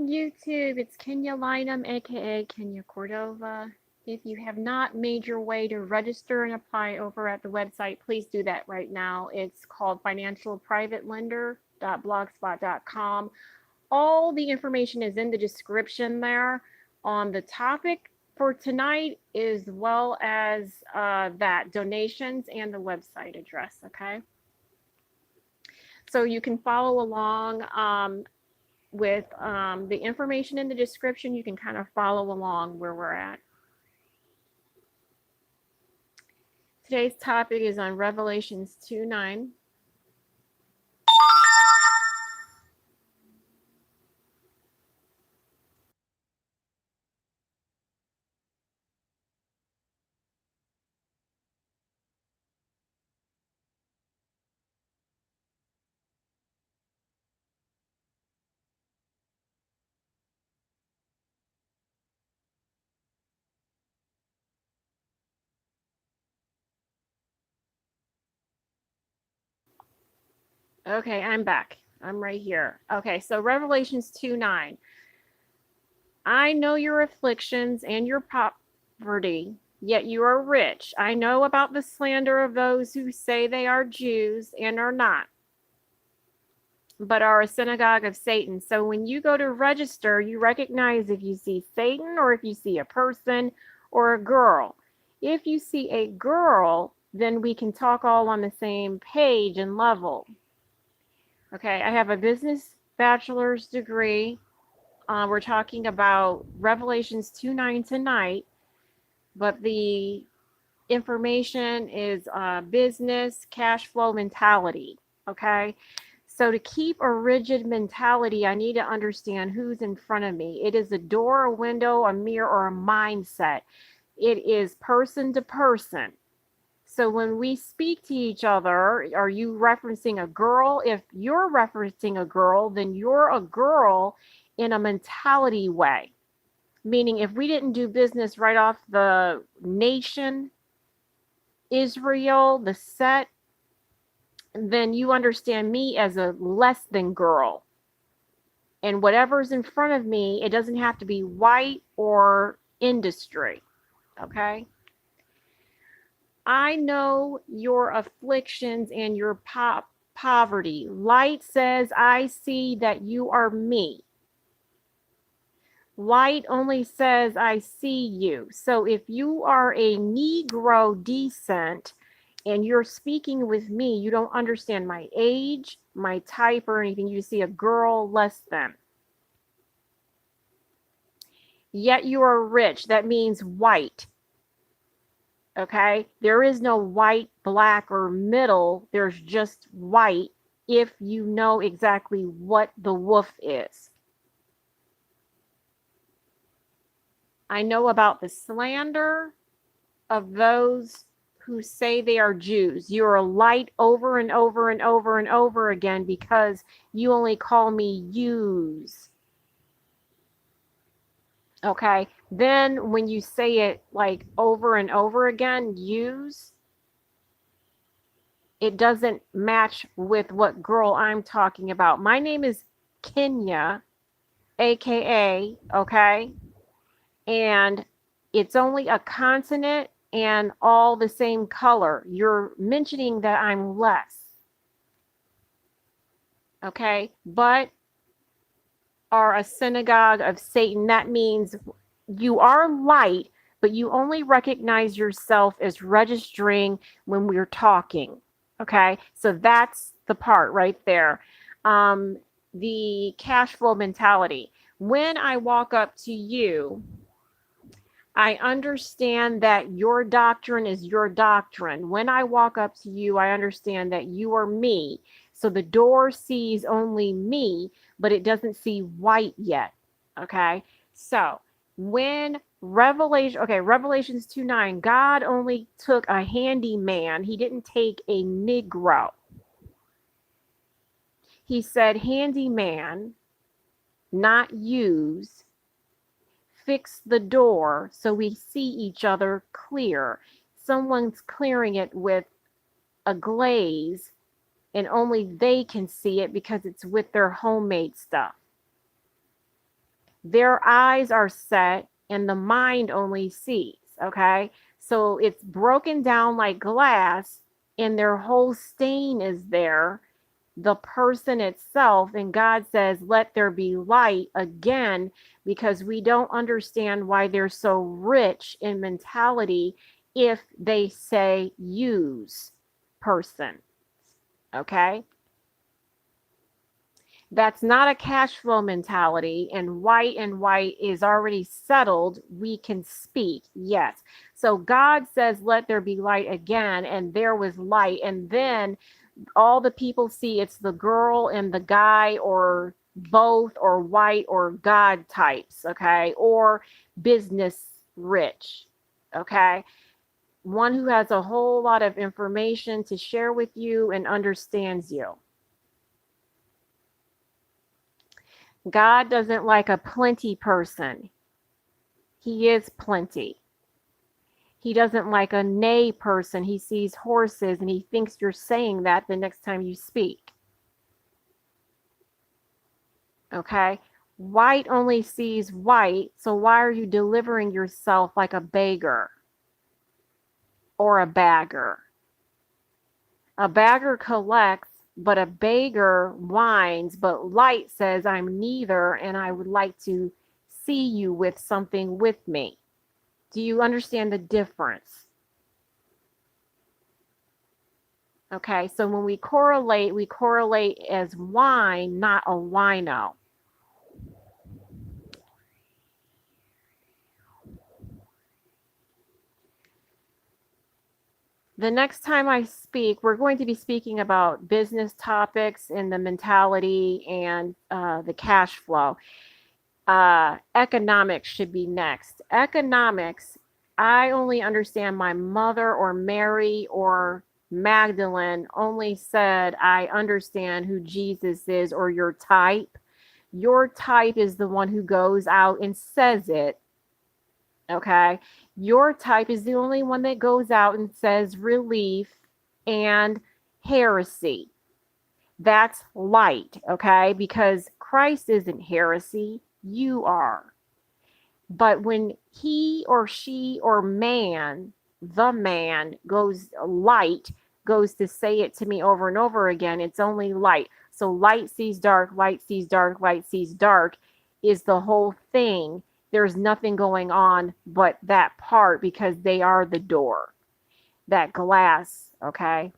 on YouTube. It's Kenya Lynham, aka Kenya Cordova. If you have not made your way to register and apply over at the website, please do that right now. It's called financialprivatelender.blogspot.com. All the information is in the description there on the topic for tonight, as well as that donations and the website address. Okay. So you can follow along with the information in the description. You can kind of follow along where we're at. Today's topic is on Revelations 2:9. Okay, I'm back. I'm right here. Okay, so Revelations 2:9. I know your afflictions and your poverty, yet you are rich. I know about the slander of those who say they are Jews and are not, but are a synagogue of Satan. So when you go to register, you recognize if you see Satan or if you see a person or a girl. If you see a girl, then we can talk all on the same page and level. Okay, I have a business bachelor's degree. We're talking about Revelations 2:9 tonight, but the information is business cash flow mentality. Okay, so to keep a rigid mentality, I need to understand who's in front of me. It is a door, a window, a mirror, or a mindset. It is person to person. So when we speak to each other, are you referencing a girl? If you're referencing a girl, then you're a girl in a mentality way. Meaning, if we didn't do business right off the nation, Israel, the set, then you understand me as a less than girl. And whatever's in front of me, it doesn't have to be white or industry. Okay? I know your afflictions and your poverty. Light says, I see that you are me. Light only says, I see you. So if you are a Negro descent and you're speaking with me, you don't understand my age, my type, or anything. You see a girl less than. Yet you are rich. That means white. Okay, there is no white, black, or middle. There's just white if you know exactly what the wolf is. I know about the slander of those who say they are Jews. You are light over and over and over and over again because you only call me yous. Okay, then when you say it like over and over again, use, it doesn't match with what girl I'm talking about. My name is Kenya, aka, okay? And it's only a consonant and all the same color. You're mentioning that I'm less. Okay? But are a synagogue of Satan. That means you are light, but you only recognize yourself as registering when we're talking. Okay, so that's the part right there. The cash flow mentality. When I walk up to you, I understand that your doctrine is your doctrine. When I walk up to you, I understand that you are me. So the door sees only me, but it doesn't see white yet. Okay, so when Revelations 2:9, God only took a handyman. He didn't take a Negro. He said handyman, not use. Fix the door so we see each other clear. Someone's clearing it with a glaze and only they can see it because it's with their homemade stuff. Their eyes are set and the mind only sees, okay? So it's broken down like glass and their whole stain is there, the person itself. And God says, let there be light again, because we don't understand why they're so rich in mentality if they say use person, okay? That's not a cash flow mentality, and white is already settled. We can speak. Yes. So God says, let there be light again, and there was light. And then all the people see it's the girl and the guy, or both, or white or God types, okay, or business rich, okay, one who has a whole lot of information to share with you and understands you. God doesn't like a plenty person. He is plenty. He doesn't like a nay person. He sees horses and he thinks you're saying that the next time you speak. Okay? White only sees white, so why are you delivering yourself like a beggar or a bagger? A bagger collects, but a beggar whines, but light says, I'm neither, and I would like to see you with something with me. Do you understand the difference? Okay, so when we correlate as wine, not a wino. The next time I speak, we're going to be speaking about business topics and the mentality and the cash flow. Economics should be next. Economics, I only understand my mother or Mary or Magdalene only said, I understand who Jesus is, or your type. Your type is the one who goes out and says it. Okay. Your type is the only one that goes out and says relief and heresy. That's light. Okay. Because Christ isn't heresy, you are. But when he or she or man, the man goes light, goes to say it to me over and over again, it's only light. So light sees dark, light sees dark, light sees dark is the whole thing. There's nothing going on but that part, because they are the door, that glass, okay?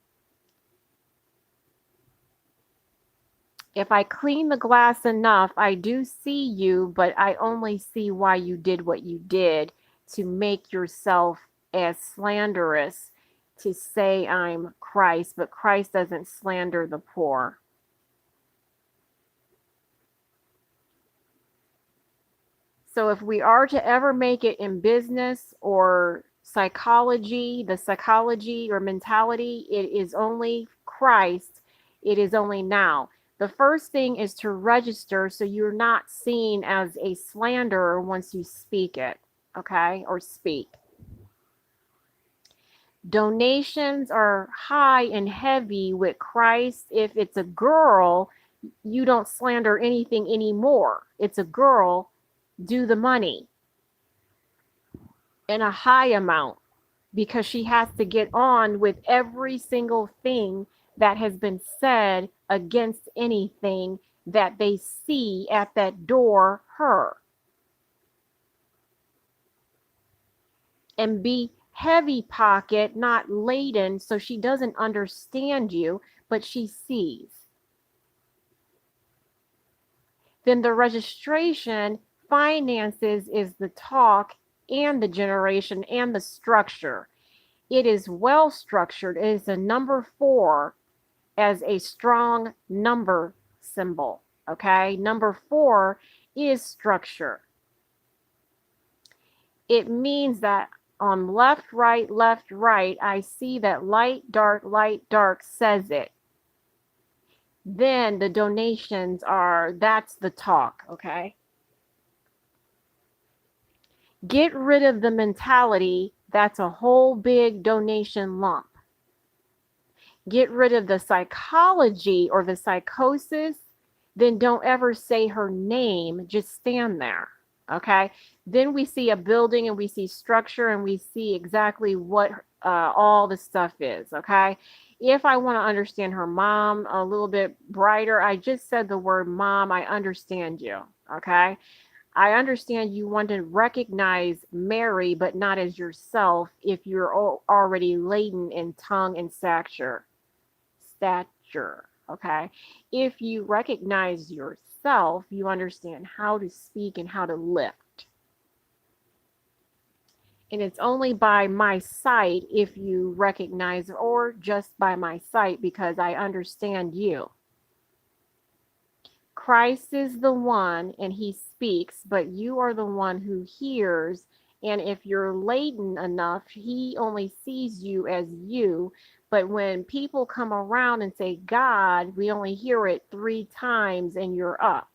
If I clean the glass enough, I do see you, but I only see why you did what you did, to make yourself as slanderous, to say I'm Christ, but Christ doesn't slander the poor. So if we are to ever make it in business or psychology, the psychology or mentality, it is only Christ. It is only now. The first thing is to register so you're not seen as a slanderer once you speak it, okay, or speak. Donations are high and heavy with Christ. If it's a girl, you don't slander anything anymore. It's a girl, do the money in a high amount, because she has to get on with every single thing that has been said against anything that they see at that door, her. And be heavy pocket, not laden, so she doesn't understand you, but she sees. Then the registration, finances is the talk and the generation and the structure. It is well structured. It is a number 4 as a strong number symbol. Okay, number 4 is structure. It means that on left, right, I see that light, dark says it. Then the donations are, that's the talk, okay? Get rid of the mentality that's a whole big donation lump. Get rid of the psychology or the psychosis, then don't ever say her name, just stand there. Okay. Then we see a building and we see structure and we see exactly what all the stuff is. Okay. If I want to understand her mom a little bit brighter, I just said the word mom. I understand you. Okay. I understand you want to recognize Mary, but not as yourself if you're already laden in tongue and stature. Okay. If you recognize yourself, you understand how to speak and how to lift. And it's only by my sight if you recognize, or just by my sight because I understand you. Christ is the one and he speaks, but you are the one who hears. And if you're laden enough, he only sees you as you. But when people come around and say God, we only hear it 3 times and you're up.